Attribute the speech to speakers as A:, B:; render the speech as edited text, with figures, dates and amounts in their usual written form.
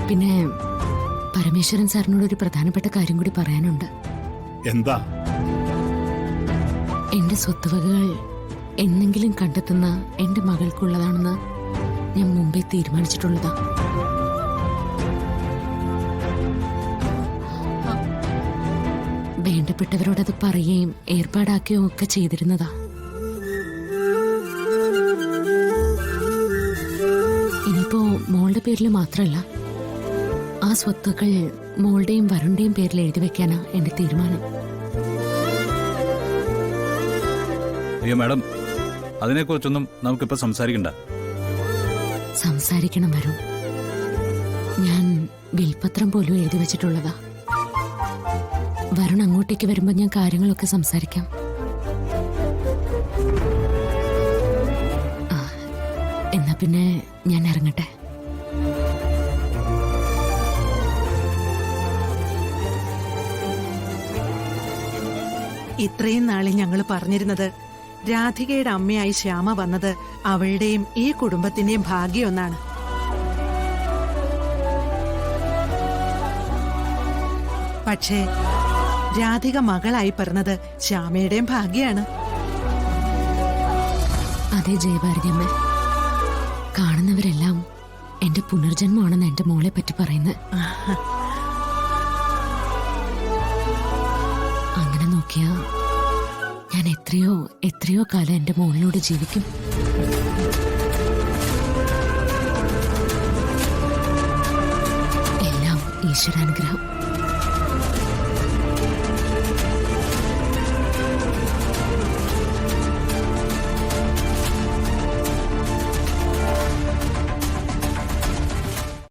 A: പിന്നെ പരമേശ്വരൻ സാറിനോട് ഒരു പ്രധാനപ്പെട്ട കാര്യം കൂടി പറയാനുണ്ട്.
B: എന്താ?
A: എന്റെ സ്വത്തുവകകൾ എന്നെങ്കിലും കണ്ടെത്തുന്ന എന്റെ മകൾക്കുള്ളതാണെന്ന് ഞാൻ മുമ്പേ തീരുമാനിച്ചിട്ടുള്ളതാ. വേണ്ടപ്പെട്ടവരോടത് പറയുകയും ഏർപ്പാടാക്കുകയും ഒക്കെ ചെയ്തിരുന്നതാ. ഇനിയിപ്പോ മോളുടെ പേരിൽ മാത്രമല്ല, ആ സ്വത്തുക്കൾ മോളുടെയും വരുണിന്റെയും പേരിൽ എഴുതി വെക്കാനാ എന്റെ തീരുമാനം.
C: അയ്യോ മാഡം, അതിനെക്കുറിച്ചൊന്നും നമുക്കിപ്പോ സംസാരിക്കണ്ട.
A: സംസാരിക്കണം വരും. ഞാൻ വിൽപത്രം പോലും എഴുതി വെച്ചിട്ടുള്ളതാ. വരുൺ അങ്ങോട്ടേക്ക് വരുമ്പോ ഞാൻ കാര്യങ്ങളൊക്കെ സംസാരിക്കാം. എന്നാ പിന്നെ ഞാൻ ഇറങ്ങട്ടെ.
D: ഇത്രയും നാളെ ഞങ്ങൾ പറഞ്ഞിരുന്നത് രാധികയുടെ അമ്മയായി ശ്യാമ വന്നത് അവളുടെയും ഈ കുടുംബത്തിന്റെയും ഭാഗ്യമൊന്നാണ്. പക്ഷേ രാധിക മകളായി പറഞ്ഞത് ശ്യാമയുടെയും ഭാഗ്യാണ്.
A: അതെ ജയഭാരതിയമ്മ, കാണുന്നവരെല്ലാം എന്റെ പുനർജന്മമാണെന്ന് എന്റെ മോളെ പറ്റി പറയുന്നത്. അങ്ങനെ നോക്കിയാ ഞാൻ എത്രയോ കാലം എന്റെ മോളിനോട് ജീവിക്കും. എല്ലാം ഈശ്വരാനുഗ്രഹം.